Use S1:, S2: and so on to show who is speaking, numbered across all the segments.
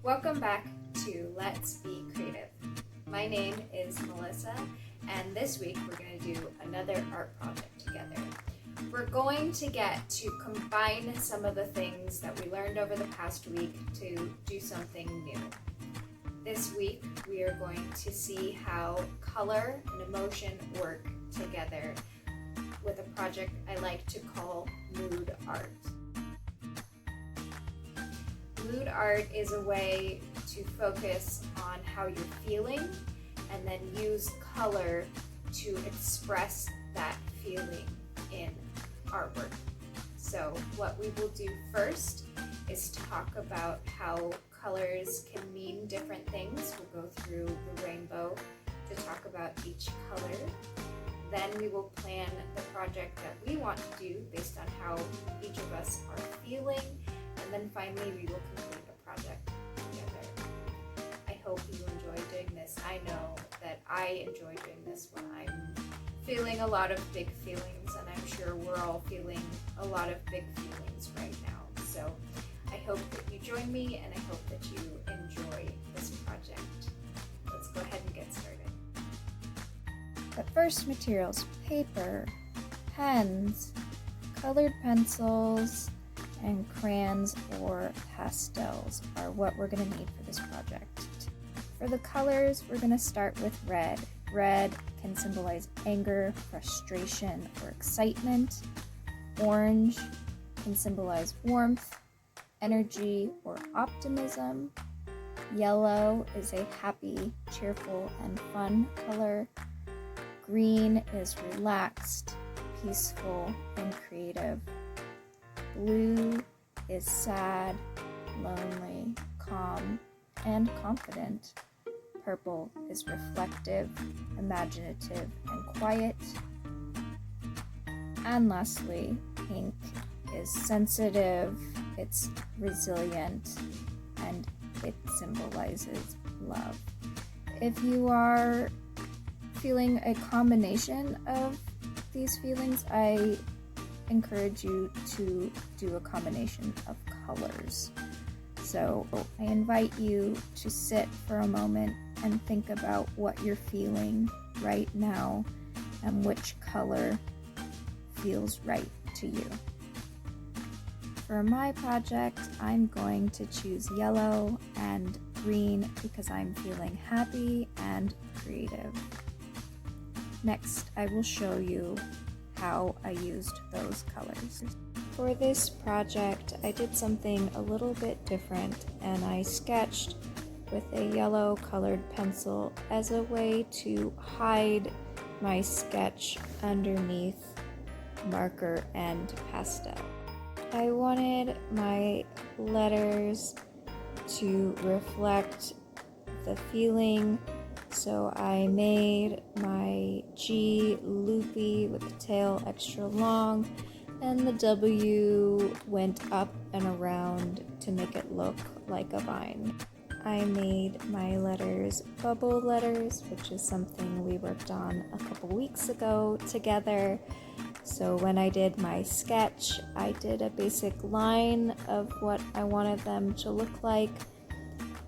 S1: Welcome back to Let's Be Creative. My name is Melissa, and this week we're going to do another art project together. We're going to get to combine some of the things that we learned over the past week to do something new. This week we are going to see how color and emotion work together with a project I like to call mood art. Mood art is a way to focus on how you're feeling and then use color to express that feeling in artwork. So what we will do first is talk about how colors can mean different things. We'll go through the rainbow to talk about each color. Then we will plan the project that we want to do based on how each of us are feeling. And then finally we will complete a project together. I hope you enjoy doing this. I know that I enjoy doing this when I'm feeling a lot of big feelings, and I'm sure we're all feeling a lot of big feelings right now. So I hope that you join me, and I hope that you enjoy this project. Let's go ahead and get started.
S2: But first, materials: paper, pens, colored pencils, and crayons or pastels are what we're going to need for this project. For the colors, we're going to start with red. Red can symbolize anger, frustration, or excitement. Orange can symbolize warmth, energy, or optimism. Yellow is a happy, cheerful, and fun color. Green is relaxed, peaceful, and creative. Blue is sad, lonely, calm, and confident. Purple is reflective, imaginative, and quiet. And lastly, pink is sensitive, it's resilient, and it symbolizes love. If you are feeling a combination of these feelings, I encourage you to do a combination of colors. So I invite you to sit for a moment and think about what you're feeling right now and which color feels right to you. For my project, I'm going to choose yellow and green because I'm feeling happy and creative. Next, I will show you how I used those colors. For this project, I did something a little bit different, and I sketched with a yellow colored pencil as a way to hide my sketch underneath marker and pastel. I wanted my letters to reflect the feeling, so I made my G loopy with the tail extra long, and the W went up and around to make it look like a vine. I made my letters bubble letters, which is something we worked on a couple weeks ago together. So when I did my sketch, I did a basic line of what I wanted them to look like,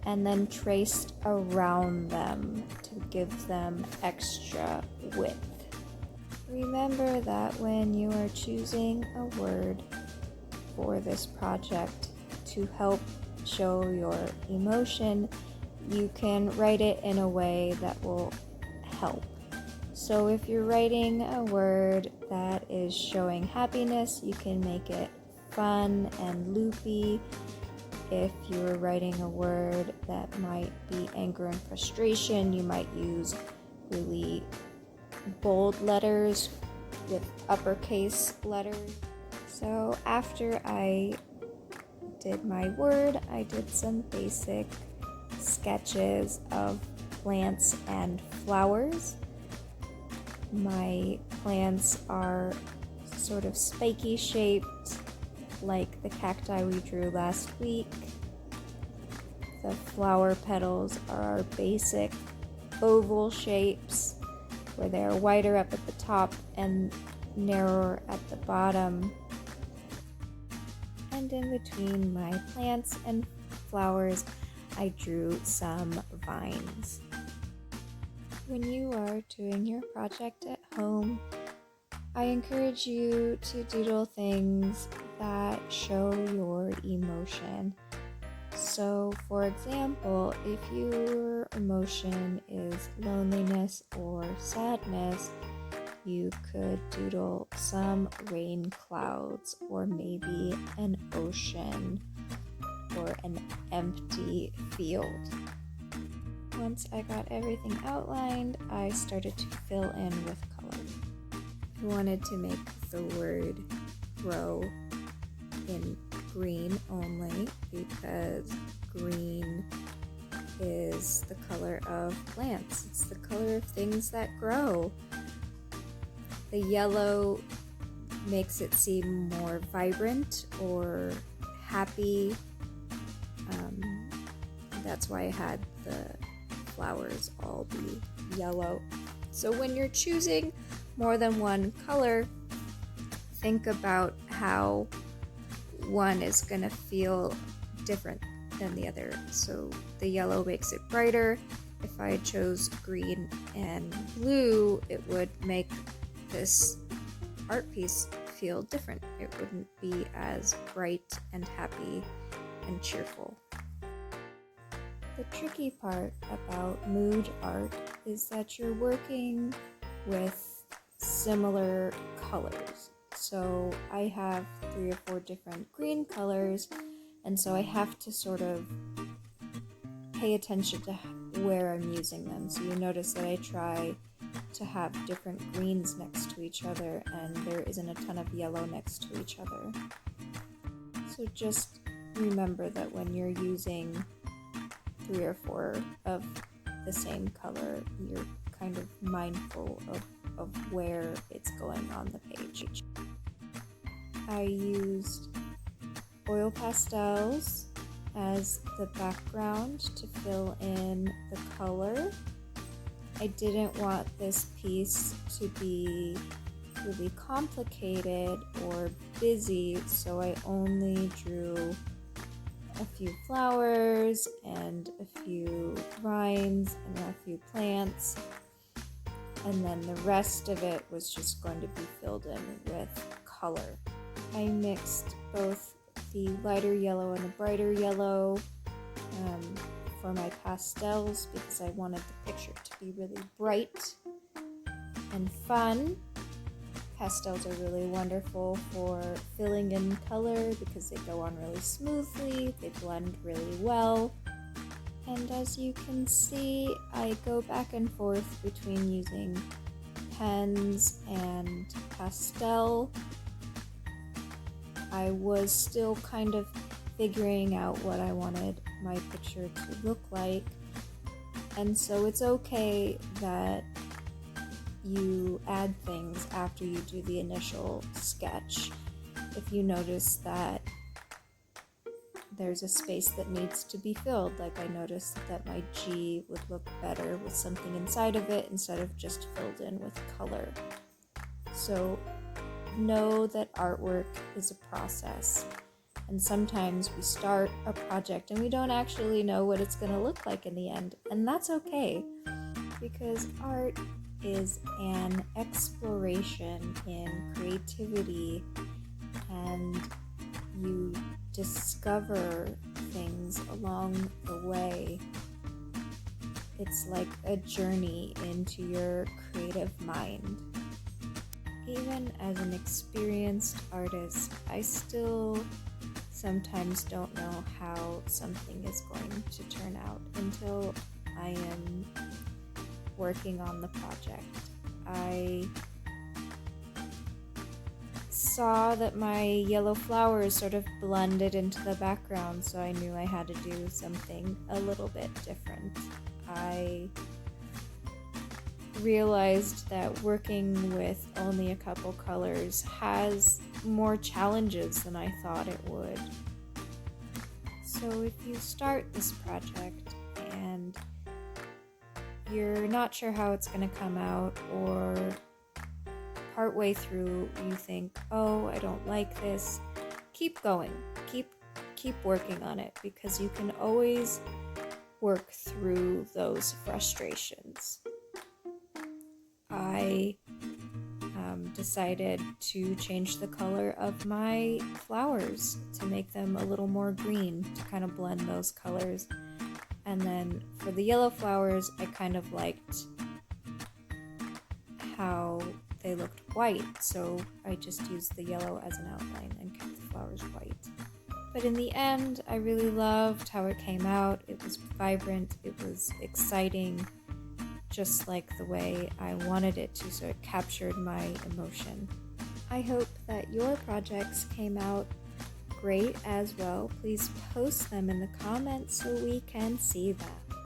S2: and then traced around them to give them extra width. Remember that when you are choosing a word for this project to help show your emotion, you can write it in a way that will help. So if you're writing a word that is showing happiness, you can make it fun and loopy. If you're writing a word that might be anger and frustration, you might use really bold letters with uppercase letters. So after I did my word, I did some basic sketches of plants and flowers. My plants are sort of spiky shaped, like the cacti we drew last week. The flower petals are basic oval shapes, where they're wider up at the top and narrower at the bottom. And in between my plants and flowers, I drew some vines. When you are doing your project at home, I encourage you to doodle things that show your emotion. So, for example, if your emotion is loneliness or sadness, you could doodle some rain clouds or maybe an ocean or an empty field. Once I got everything outlined, I started to fill in with color. I wanted to make the word grow in green only because green is the color of plants. It's the color of things that grow. The yellow makes it seem more vibrant or happy. That's why I had the flowers all be yellow. So when you're choosing more than one color, think about how one is going to feel different than the other. So the yellow makes it brighter. If I chose green and blue, it would make this art piece feel different. It wouldn't be as bright and happy and cheerful. The tricky part about mood art is that you're working with similar colors. So I have 3 or 4 different green colors, and so I have to sort of pay attention to where I'm using them. So you notice that I try to have different greens next to each other, and there isn't a ton of yellow next to each other. So just remember that when you're using 3 or 4 of the same color, you're kind of mindful of where it's going on the page. I used oil pastels as the background to fill in the color. I didn't want this piece to be really complicated or busy, so I only drew a few flowers and a few vines and a few plants, and then the rest of it was just going to be filled in with color. I mixed both the lighter yellow and the brighter yellow for my pastels because I wanted the picture to be really bright and fun. Pastels are really wonderful for filling in color because they go on really smoothly, they blend really well. And as you can see, I go back and forth between using pens and pastel. I was still kind of figuring out what I wanted my picture to look like. And so it's okay that you add things after you do the initial sketch. If you notice that there's a space that needs to be filled, like I noticed that my G would look better with something inside of it instead of just filled in with color. So know that artwork is a process, and sometimes we start a project and we don't actually know what it's going to look like in the end, and that's okay, because art is an exploration in creativity, and you discover things along the way. It's like a journey into your creative mind. Even as an experienced artist, I still sometimes don't know how something is going to turn out until I am working on the project. I saw that my yellow flowers sort of blended into the background, so I knew I had to do something a little bit different. I realized that working with only a couple colors has more challenges than I thought it would. So if you start this project and you're not sure how it's going to come out, or partway through you think, oh, I don't like this, keep going. Keep working on it, because you can always work through those frustrations. I decided to change the color of my flowers to make them a little more green, to kind of blend those colors. And then for the yellow flowers, I kind of liked how they looked white, so I just used the yellow as an outline and kept the flowers white. But in the end, I really loved how it came out. It was vibrant, it was exciting, just like the way I wanted it to, so it captured my emotion. I hope that your projects came out great as well. Please post them in the comments so we can see them.